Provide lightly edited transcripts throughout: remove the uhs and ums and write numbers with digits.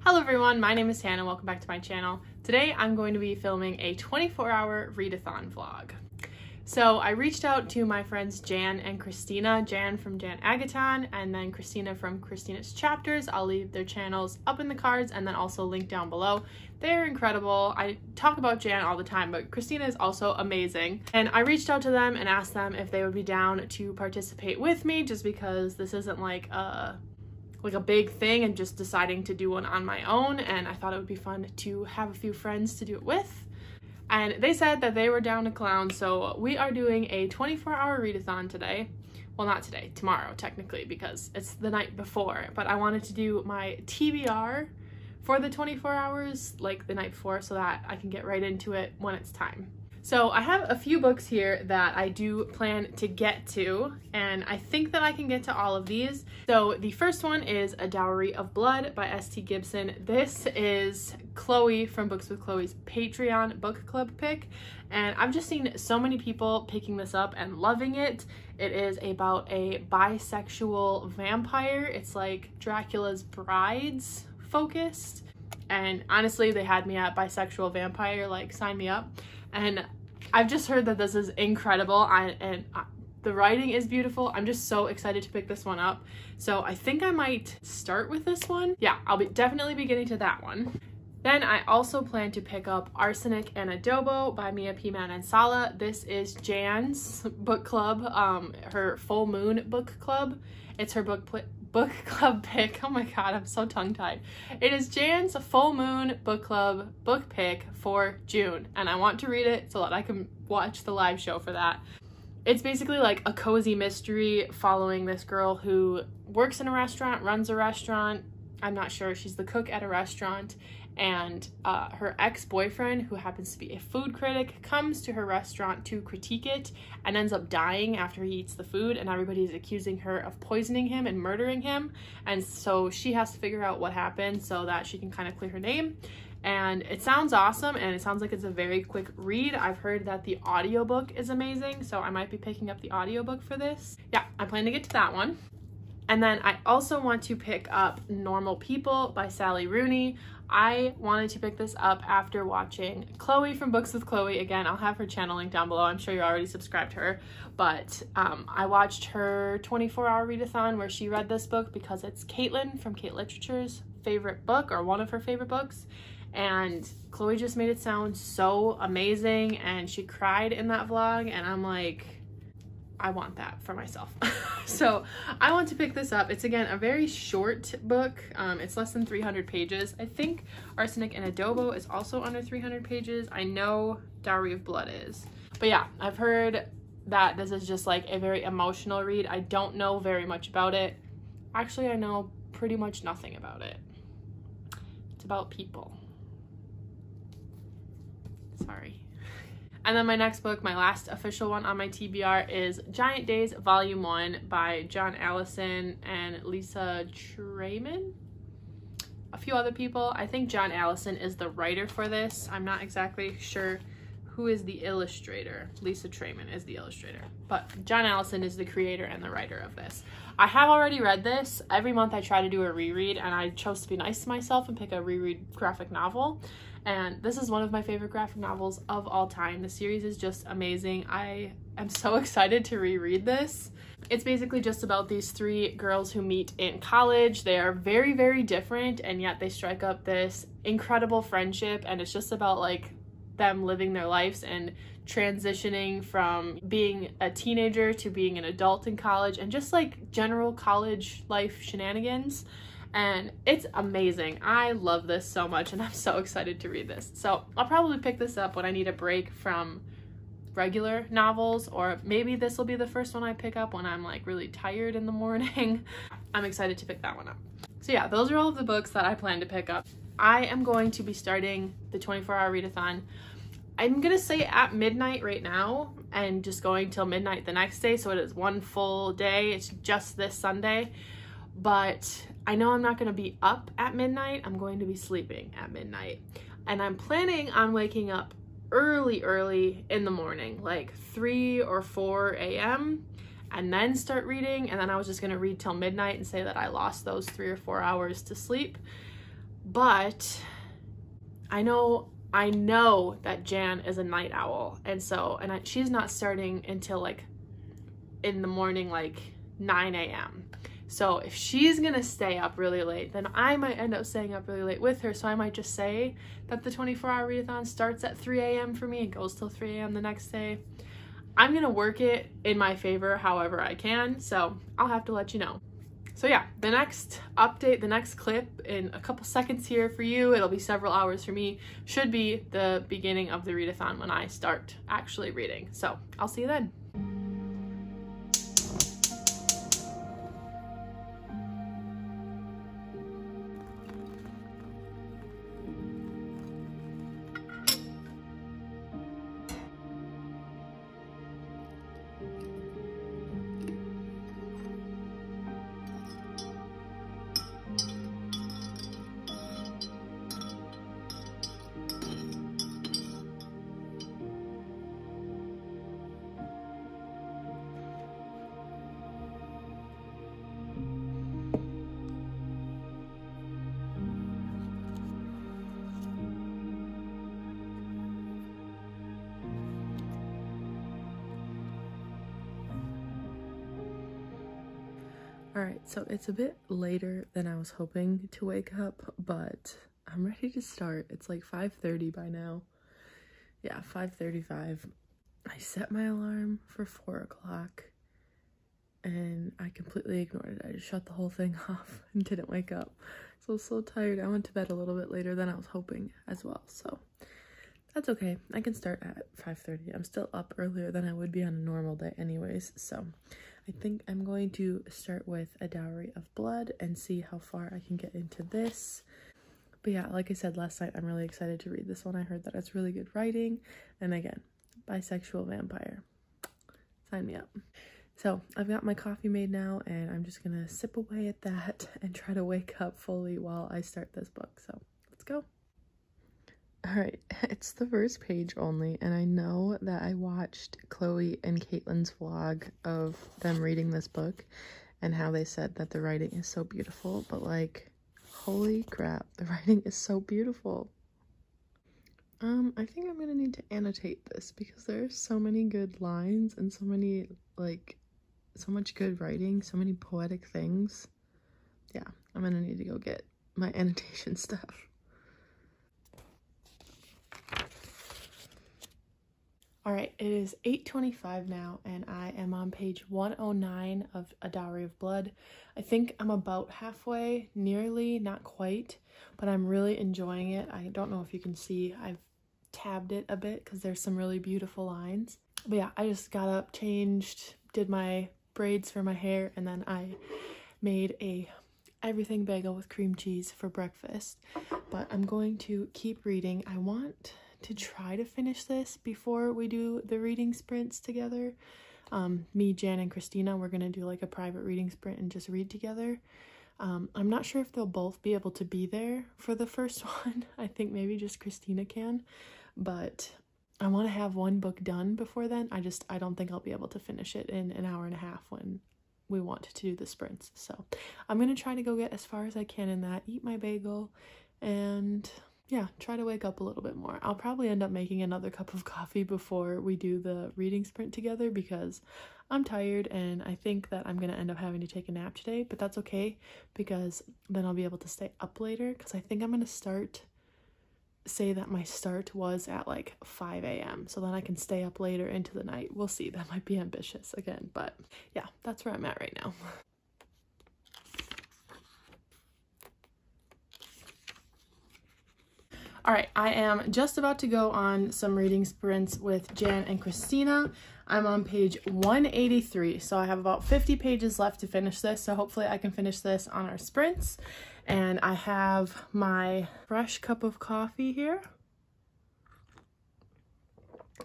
Hello everyone, my name is Hannah. Welcome back to my channel. Today I'm going to be filming a 24-hour readathon vlog. So I reached out to my friends Jan and Christina, Jan from Readathon and then Christina from Christina's Chapters. I'll leave their channels up in the cards and then also link down below. They're incredible. I talk about Jan all the time, but Christina is also amazing. And I reached out to them and asked them if they would be down to participate with me, just because this isn't like a big thing and just deciding to do one on my own, and I thought it would be fun to have a few friends to do it with. And they said that they were down to clown, so we are doing a 24-hour readathon today. Well, not today, tomorrow technically, because it's the night before, but I wanted to do my TBR for the 24 hours like the night before so that I can get right into it when it's time. So I have a few books here that I do plan to get to, and I think that I can get to all of these. So the first one is A Dowry of Blood by S.T. Gibson. This is Chloe from Books with Chloe's Patreon book club pick, and I've just seen so many people picking this up and loving it. It is about a bisexual vampire. It's like Dracula's Brides focused, and honestly they had me at bisexual vampire, like sign me up. And I've just heard that this is incredible and the writing is beautiful. I'm just so excited to pick this one up. So I think I might start with this one. Yeah, I'll definitely be getting to that one. Then I also plan to pick up Arsenic and Adobo by Mia P. Manansala. This is Jan's book club, her full moon book club. It's her book club pick. Oh my god, I'm so tongue-tied. It is Jan's full moon book club book pick for June, and I want to read it so that I can watch the live show for that. It's basically like a cozy mystery following this girl who works in a restaurant, runs a restaurant. I'm not sure, she's the cook at a restaurant, and her ex-boyfriend, who happens to be a food critic, comes to her restaurant to critique it and ends up dying after he eats the food, and everybody's accusing her of poisoning him and murdering him, and so she has to figure out what happened so that she can kind of clear her name. And it sounds awesome, and it sounds like it's a very quick read. I've heard that the audiobook is amazing, so I might be picking up the audiobook for this. Yeah, I plan to get to that one. And then I also want to pick up Normal People by Sally Rooney. I wanted to pick this up after watching Chloe from Books with Chloe. Again, I'll have her channel link down below. I'm sure you're already subscribed to her. But I watched her 24-hour readathon where she read this book because it's Caitlin from Kate Literature's favorite book, or one of her favorite books. And Chloe just made it sound so amazing, and she cried in that vlog, and I'm like, I want that for myself. So I want to pick this up. It's again a very short book. It's less than 300 pages. I think Arsenic and Adobo is also under 300 pages. I know Dowry of Blood is. But yeah, I've heard that this is just like a very emotional read. I don't know very much about it. Actually, I know pretty much nothing about it. It's about people. Sorry. And then my next book, my last official one on my TBR, is Giant Days Volume 1 by John Allison and Lisa Trayman. A few other people. I think John Allison is the writer for this. I'm not exactly sure who is the illustrator. Lisa Trayman is the illustrator. But John Allison is the creator and the writer of this. I have already read this. Every month I try to do a reread, and I chose to be nice to myself and pick a reread graphic novel. And this is one of my favorite graphic novels of all time. The series is just amazing. I am so excited to reread this. It's basically just about these three girls who meet in college. They are very, very different, and yet they strike up this incredible friendship, and it's just about like them living their lives and transitioning from being a teenager to being an adult in college, and just like general college life shenanigans. And it's amazing. I love this so much, and I'm so excited to read this. So I'll probably pick this up when I need a break from regular novels, or maybe this will be the first one I pick up when I'm like really tired in the morning. I'm excited to pick that one up. So yeah, those are all of the books that I plan to pick up. I am going to be starting the 24-hour readathon. I'm gonna say at midnight right now, and just going till midnight the next day, so it is one full day. It's just this Sunday. But I know I'm not going to be up at midnight. I'm going to be sleeping at midnight. And I'm planning on waking up early in the morning, like 3 or 4 a.m. and then start reading. And then I was just going to read till midnight and say that I lost those 3 or 4 hours to sleep. But I know that Jan is a night owl, and she's not starting until like in the morning, like 9 a.m. So if she's gonna stay up really late, then I might end up staying up really late with her. So I might just say that the 24-hour readathon starts at 3 a.m. for me and goes till 3 a.m. the next day. I'm gonna work it in my favor however I can, so I'll have to let you know. So yeah, the next update, the next clip in a couple seconds here for you, it'll be several hours for me, should be the beginning of the readathon when I start actually reading. So I'll see you then. Alright, so it's a bit later than I was hoping to wake up, but I'm ready to start. It's like 5:30 by now. Yeah, 5:35. I set my alarm for 4 o'clock and I completely ignored it. I just shut the whole thing off and didn't wake up. So I was so tired. I went to bed a little bit later than I was hoping as well. So that's okay. I can start at 5:30. I'm still up earlier than I would be on a normal day anyways. So I think I'm going to start with A Dowry of Blood and see how far I can get into this. But yeah, like I said last night, I'm really excited to read this one. I heard that it's really good writing. And again, bisexual vampire. Sign me up. So I've got my coffee made now and I'm just gonna sip away at that and try to wake up fully while I start this book. So let's go. Alright, it's the first page only, and I know that I watched Chloe and Caitlin's vlog of them reading this book and how they said that the writing is so beautiful, but like, holy crap, the writing is so beautiful. I think I'm gonna need to annotate this because there's so many good lines and so many, like, so much good writing, so many poetic things. Yeah, I'm gonna need to go get my annotation stuff. Alright, it is 8:25 now, and I am on page 109 of A Dowry of Blood. I think I'm about halfway, nearly, not quite, but I'm really enjoying it. I don't know if you can see, I've tabbed it a bit because there's some really beautiful lines. But yeah, I just got up, changed, did my braids for my hair, and then I made a everything bagel with cream cheese for breakfast. But I'm going to keep reading. I want to try to finish this before we do the reading sprints together. Me, Jan, and Christina, we're gonna do like a private reading sprint and just read together. I'm not sure if they'll both be able to be there for the first one. I think maybe just Christina can, but I want to have one book done before then. I don't think I'll be able to finish it in an hour and a half when we want to do the sprints. So I'm gonna try to go get as far as I can in that, eat my bagel, and yeah, try to wake up a little bit more. I'll probably end up making another cup of coffee before we do the reading sprint together because I'm tired and I think that I'm gonna end up having to take a nap today, but that's okay because then I'll be able to stay up later because I think I'm gonna say that my start was at like 5 a.m. so then I can stay up later into the night. We'll see. That might be ambitious again, but yeah, that's where I'm at right now. Alright, I am just about to go on some reading sprints with Jan and Christina. I'm on page 183, so I have about 50 pages left to finish this, so hopefully I can finish this on our sprints. And I have my fresh cup of coffee here.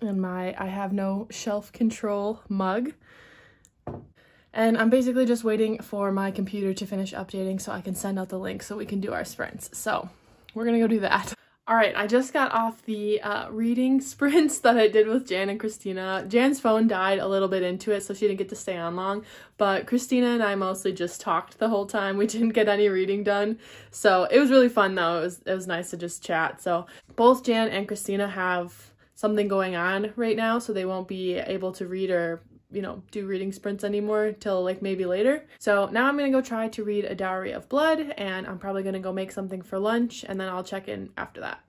And my I have no shelf control mug. And I'm basically just waiting for my computer to finish updating so I can send out the link so we can do our sprints. So we're gonna go do that. All right, I just got off the reading sprints that I did with Jan and Christina. Jan's phone died a little bit into it, so she didn't get to stay on long, but Christina and I mostly just talked the whole time. We didn't get any reading done, so it was really fun though. It was nice to just chat. So both Jan and Christina have something going on right now, so they won't be able to read or, you know, do reading sprints anymore till like maybe later. So now I'm gonna go try to read A Dowry of Blood, and I'm probably gonna go make something for lunch, and then I'll check in after that.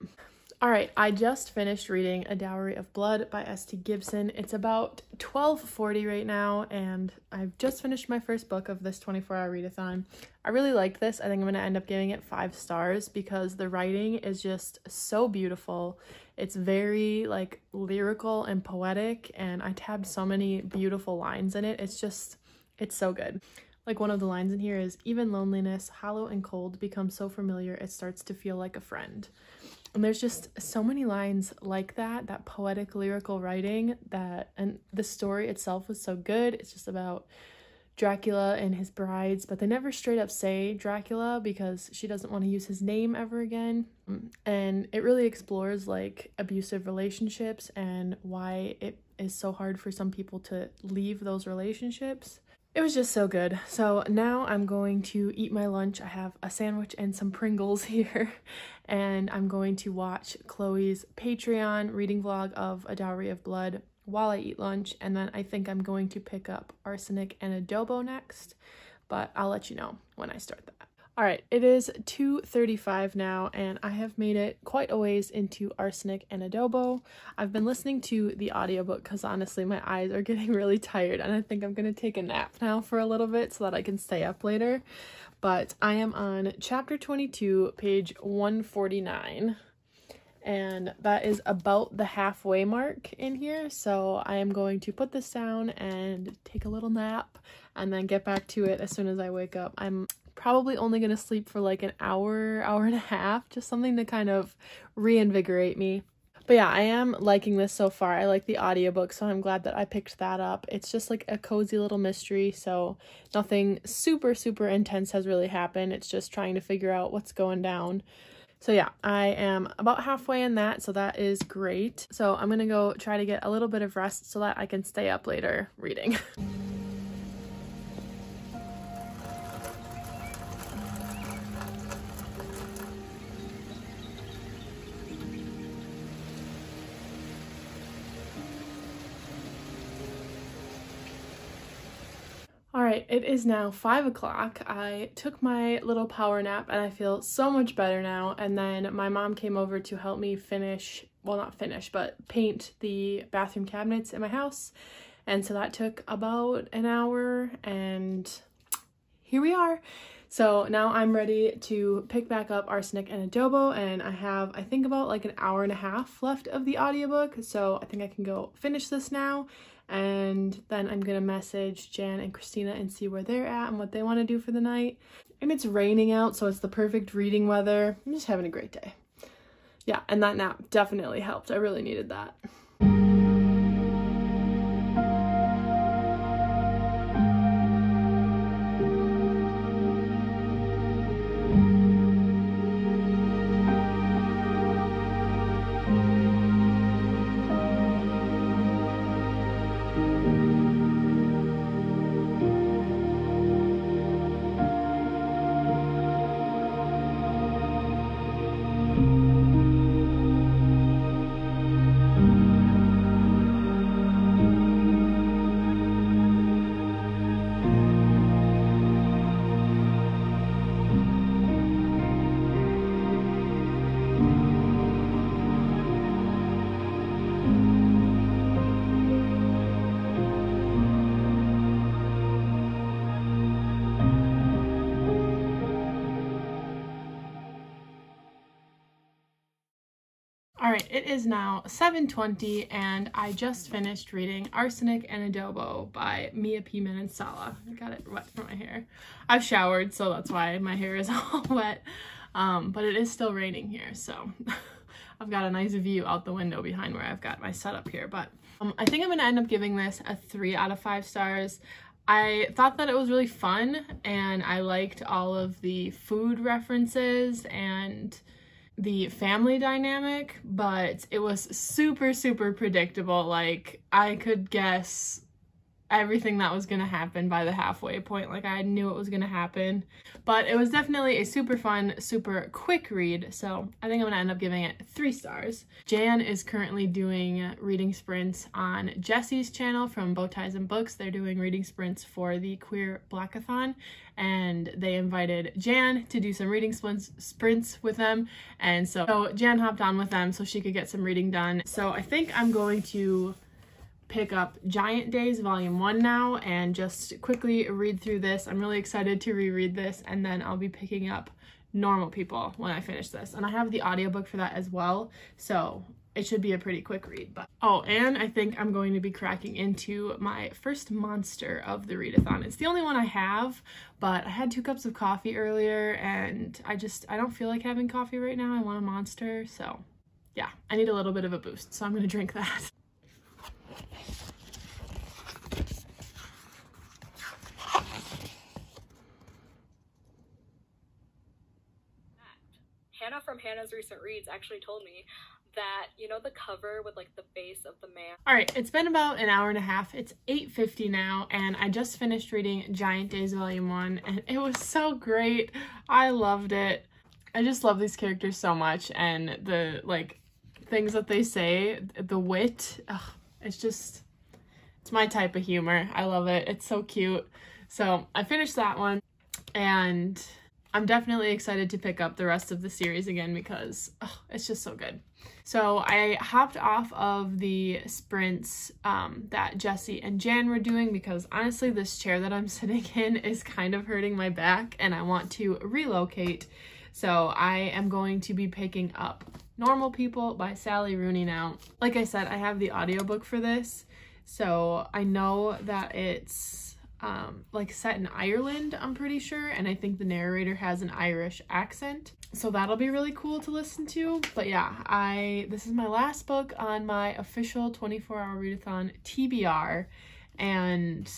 All right, I just finished reading A Dowry of Blood by S.T. Gibson. It's about 12:40 right now, and I've just finished my first book of this 24-hour readathon. I really like this. I think I'm going to end up giving it 5 stars because the writing is just so beautiful. It's very like lyrical and poetic, and I tabbed so many beautiful lines in it. It's so good. Like one of the lines in here is, "Even loneliness, hollow and cold, becomes so familiar it starts to feel like a friend." And there's just so many lines like that poetic lyrical writing, and the story itself was so good. It's just about Dracula and his brides, but they never straight up say Dracula because she doesn't want to use his name ever again. And it really explores like abusive relationships and why it is so hard for some people to leave those relationships. It was just so good. So now I'm going to eat my lunch. I have a sandwich and some Pringles here, and I'm going to watch Chloe's Patreon reading vlog of A Dowry of Blood while I eat lunch, and then I think I'm going to pick up Arsenic and Adobo next, but I'll let you know when I start that. All right, it is 2:35 now, and I have made it quite a ways into Arsenic and Adobo. I've been listening to the audiobook because honestly my eyes are getting really tired, and I think I'm going to take a nap now for a little bit so that I can stay up later. But I am on chapter 22, page 149, and that is about the halfway mark in here. So I am going to put this down and take a little nap and then get back to it as soon as I wake up. I'm probably only going to sleep for like an hour and a half, just something to kind of reinvigorate me. But yeah, I am liking this so far. I like the audiobook, so I'm glad that I picked that up. It's just like a cozy little mystery, so nothing super intense has really happened. It's just trying to figure out what's going down. So yeah, I am about halfway in that, so that is great. So I'm gonna go try to get a little bit of rest so that I can stay up later reading. All right, it is now 5 o'clock. I took my little power nap and I feel so much better now. And then my mom came over to help me finish, well, not finish, but paint the bathroom cabinets in my house. And so that took about an hour, and here we are. So now I'm ready to pick back up Arsenic and Adobo, and I have, I think, about like an hour and a half left of the audiobook. So I think I can go finish this now. And then I'm gonna message Jan and Christina and see where they're at and what they want to do for the night. And it's raining out, so it's the perfect reading weather. I'm just having a great day. Yeah, and that nap definitely helped. I really needed that. Alright, it is now 7:20 and I just finished reading Arsenic and Adobo by Mia P. Manansala. I got it wet from my hair. I've showered, so that's why my hair is all wet, but it is still raining here, so I've got a nice view out the window behind where I've got my setup here, but I think I'm going to end up giving this a 3 out of 5 stars. I thought that it was really fun, and I liked all of the food references and the family dynamic, but it was super, super predictable. Like, I could guess everything that was gonna happen by the halfway point. Like, I knew it was gonna happen, but it was definitely a super fun, super quick read, so I think I'm gonna end up giving it 3 stars. Jan is currently doing reading sprints on Jesse's channel from Bow Ties and Books. They're doing reading sprints for the Queer Blackathon, and they invited Jan to do some reading sprints with them, and so Jan hopped on with them so she could get some reading done. So I think I'm going to pick up Giant Days Volume 1 now and just quickly read through this. I'm really excited to reread this, and then I'll be picking up Normal People when I finish this. And I have the audiobook for that as well, so it should be a pretty quick read. But oh, and I think I'm going to be cracking into my first monster of the readathon. It's the only one I have, but I had 2 cups of coffee earlier, and I don't feel like having coffee right now. I want a monster, so yeah, I need a little bit of a boost, so I'm gonna drink that. Hannah from Hannah's Recent Reads actually told me that, you know, the cover with like the face of the man. All right, it's been about an hour and a half. It's 8:50 now, and I just finished reading Giant Days Volume 1, and it was so great. I loved it. I just love these characters so much, and the like things that they say, the wit, it's my type of humor. I love it. It's so cute. So I finished that one, and I'm definitely excited to pick up the rest of the series again because it's just so good. So I hopped off of the sprints that Jesse and Jan were doing because honestly this chair that I'm sitting in is kind of hurting my back and I want to relocate. So I am going to be picking up Normal People by Sally Rooney now. Like I said, I have the audiobook for this, so I know that it's like set in Ireland, I'm pretty sure, and I think the narrator has an Irish accent, so that'll be really cool to listen to. But yeah, this is my last book on my official 24-hour readathon TBR, and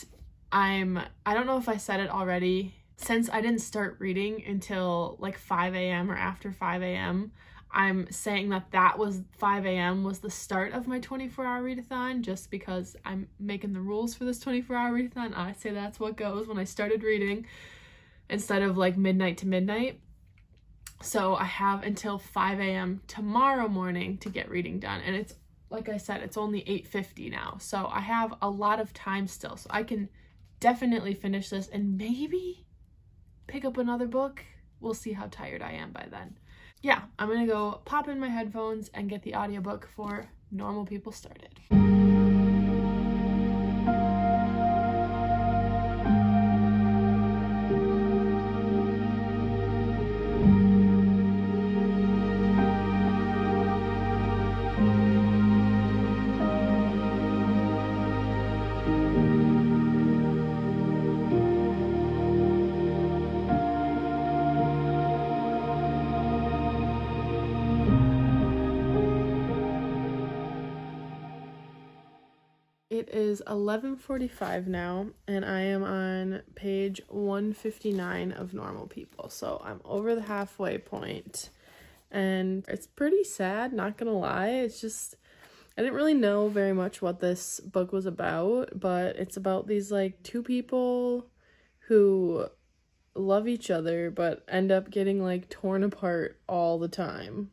I don't know if I said it already, since I didn't start reading until like 5 a.m. or after 5 a.m. I'm saying that was 5 a.m. was the start of my 24-hour readathon just because I'm making the rules for this 24-hour readathon. I say that's what goes when I started reading instead of like midnight to midnight. So I have until 5 a.m. tomorrow morning to get reading done. And it's, like I said, it's only 8:50 now. So I have a lot of time still. So I can definitely finish this and maybe pick up another book. We'll see how tired I am by then. Yeah, I'm gonna go pop in my headphones and get the audiobook for Normal People started. It is 11:45 now, and I am on page 159 of Normal People, so I'm over the halfway point, and it's pretty sad, not gonna lie. It's just, I didn't really know very much what this book was about, but it's about these, like, 2 people who love each other, but end up getting, like, torn apart all the time.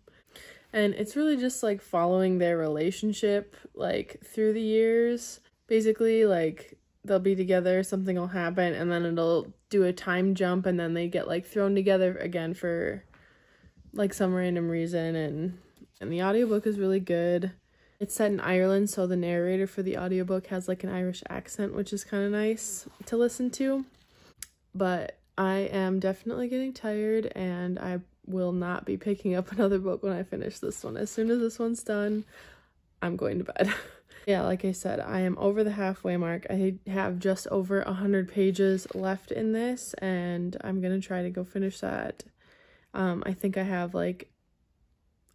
And it's really just, like, following their relationship, like, through the years. Basically, like, they'll be together, something will happen, and then it'll do a time jump, and then they get, like, thrown together again for, like, some random reason. And the audiobook is really good. It's set in Ireland, so the narrator for the audiobook has, like, an Irish accent, which is kind of nice to listen to. But I am definitely getting tired, and I will not be picking up another book when I finish this one. As soon as this one's done, I'm going to bed. Yeah, like I said, I am over the halfway mark. I have just over 100 pages left in this, and I'm gonna try to go finish that. I think I have like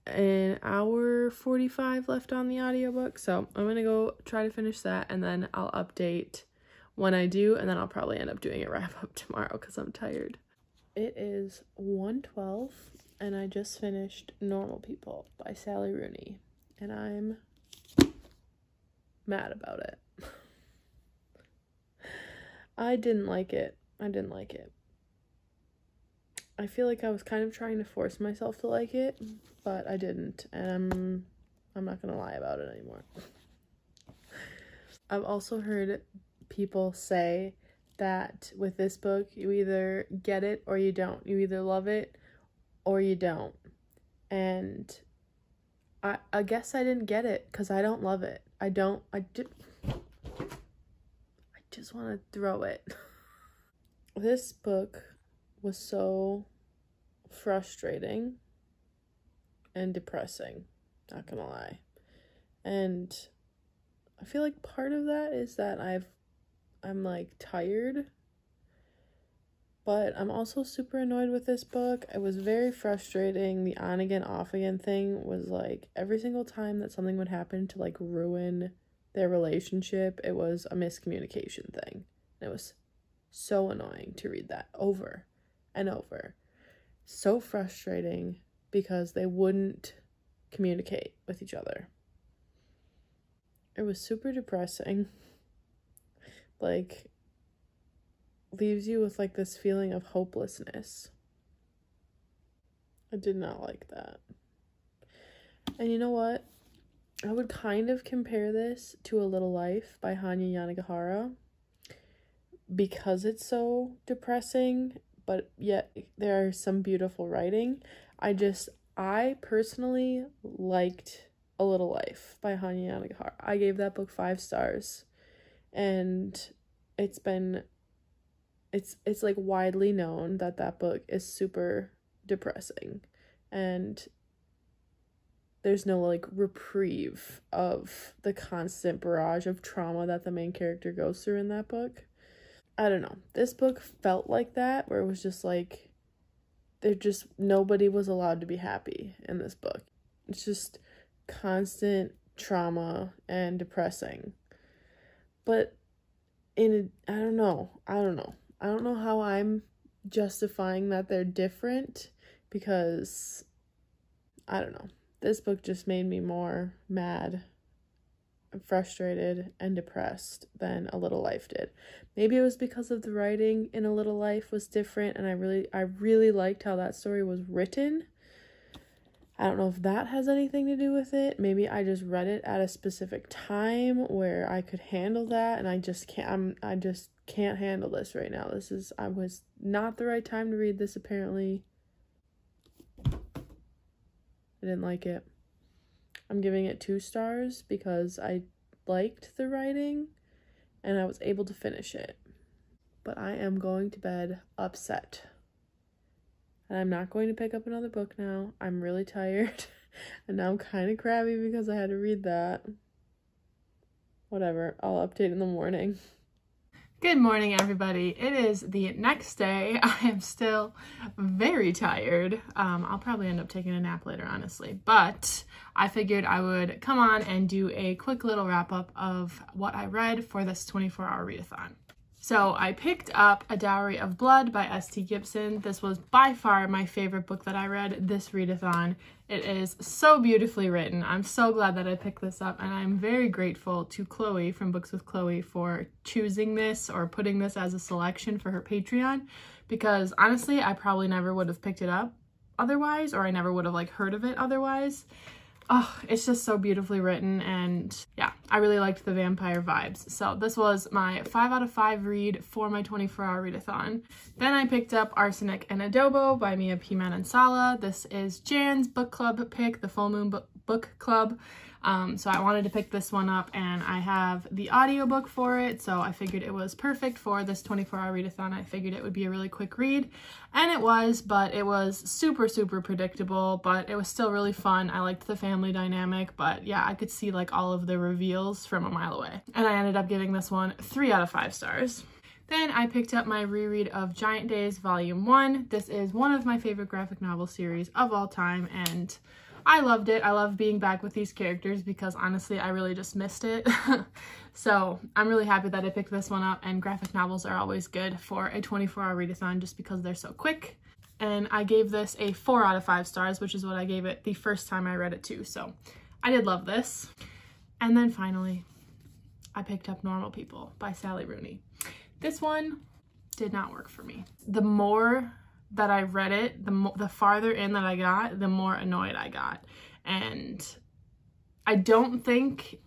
an hour 45 left on the audiobook, so I'm gonna go try to finish that, and then I'll update when I do, and then I'll probably end up doing a wrap up tomorrow because I'm tired. It is 1:12, and I just finished Normal People by Sally Rooney, and I'm mad about it. I didn't like it. I feel like I was kind of trying to force myself to like it, but I didn't, and I'm not gonna lie about it anymore. I've also heard people say that with this book, you either get it or you don't. You either love it or you don't. And I guess I didn't get it because I don't love it. I just want to throw it. This book was so frustrating and depressing, not gonna lie. And I feel like part of that is that I'm like tired, but I'm also super annoyed with this book. It was very frustrating. The on again, off again thing was like every single time that something would happen to like ruin their relationship, it was a miscommunication thing. It was so annoying to read that over and over. So frustrating because they wouldn't communicate with each other. It was super depressing. Like, leaves you with like this feeling of hopelessness. I did not like that. And you know what? I would kind of compare this to A Little Life by Hanya Yanagihara because it's so depressing, but yet there are some beautiful writing. I personally liked A Little Life by Hanya Yanagihara. I gave that book 5 stars, and it's like widely known that that book is super depressing, and there's no like reprieve of the constant barrage of trauma that the main character goes through in that book. I don't know. This book felt like that, where it was just like nobody was allowed to be happy in this book. It's just constant trauma and depressing. But I don't know how I'm justifying that they're different, because I don't know. This book just made me more mad, frustrated, and depressed than A Little Life did. Maybe it was because of the writing in A Little Life was different, and I really liked how that story was written. I don't know if that has anything to do with it. Maybe I just read it at a specific time where I could handle that, and I just can't handle this right now. I was not the right time to read this, apparently. I didn't like it. I'm giving it 2 stars because I liked the writing and I was able to finish it. But I am going to bed upset. And I'm not going to pick up another book now. I'm really tired. And now I'm kind of crabby because I had to read that. Whatever. I'll update in the morning. Good morning, everybody. It is the next day. I am still very tired. I'll probably end up taking a nap later, honestly. But I figured I would come on and do a quick little wrap up of what I read for this 24-hour readathon. So I picked up A Dowry of Blood by S.T. Gibson. This was by far my favorite book that I read this readathon. It is so beautifully written. I'm so glad that I picked this up, and I'm very grateful to Chloe from Books with Chloe for choosing this or putting this as a selection for her Patreon, because honestly, I probably never would have picked it up otherwise, or I never would have like heard of it otherwise. Oh, it's just so beautifully written, and yeah, I really liked the vampire vibes. So this was my 5 out of 5 read for my 24-hour readathon. Then I picked up Arsenic and Adobo by Mia P. Manansala. This is Jan's book club pick, the Full Moon Book Club. So I wanted to pick this one up, and I have the audiobook for it, so I figured it was perfect for this 24-hour readathon. I figured it would be a really quick read, and it was, but it was super, super predictable, but it was still really fun. I liked the family dynamic, but yeah, I could see like all of the reveals from a mile away. And I ended up giving this one 3 out of 5 stars. Then I picked up my reread of Giant Days Volume 1. This is one of my favorite graphic novel series of all time, and I loved it. I love being back with these characters because honestly, I really just missed it. So I'm really happy that I picked this one up, and graphic novels are always good for a 24-hour readathon just because they're so quick. and I gave this a 4 out of 5 stars, which is what I gave it the first time I read it too. So I did love this. And then finally, I picked up Normal People by Sally Rooney. This one did not work for me. The more that I read it, the farther in that I got, the more annoyed I got. And I don't think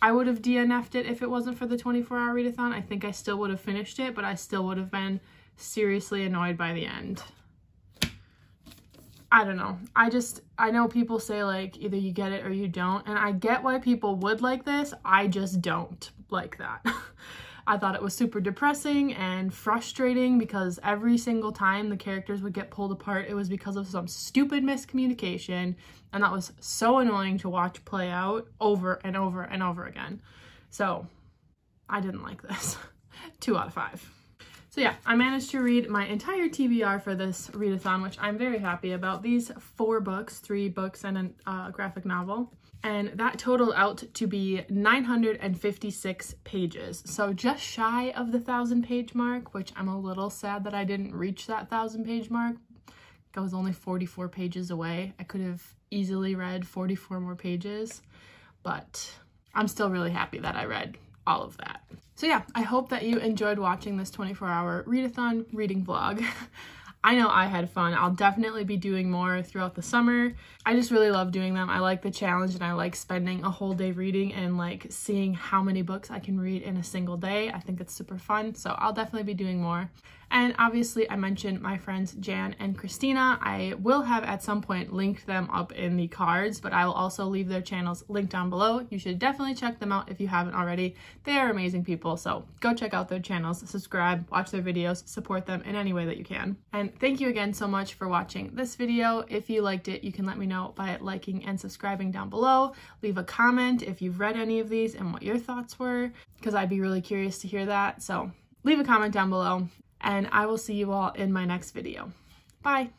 I would have DNF'd it if it wasn't for the 24-hour readathon. I think I still would have finished it, but I still would have been seriously annoyed by the end. I don't know. I know people say like either you get it or you don't, and I get why people would like this. I just don't like that. I thought it was super depressing and frustrating because every single time the characters would get pulled apart, it was because of some stupid miscommunication, and that was so annoying to watch play out over and over and over again. So I didn't like this. 2 out of 5. So yeah, I managed to read my entire TBR for this readathon, which I'm very happy about. These 4 books, 3 books and a graphic novel. And that totaled out to be 956 pages. So just shy of the 1,000-page mark, which I'm a little sad that I didn't reach that 1,000-page mark. I was only 44 pages away. I could have easily read 44 more pages, but I'm still really happy that I read all of that. So yeah, I hope that you enjoyed watching this 24-hour readathon reading vlog. I know I had fun. I'll definitely be doing more throughout the summer. I just really love doing them. I like the challenge, and I like spending a whole day reading and like seeing how many books I can read in a single day. I think it's super fun, so I'll definitely be doing more. And obviously I mentioned my friends Jan and Christina. I will have at some point linked them up in the cards, but I will also leave their channels linked down below. You should definitely check them out if you haven't already. They are amazing people, so go check out their channels, subscribe, watch their videos, support them in any way that you can. And thank you again so much for watching this video. If you liked it, you can let me know by liking and subscribing down below. Leave a comment if you've read any of these and what your thoughts were, because I'd be really curious to hear that. So leave a comment down below, and I will see you all in my next video. Bye!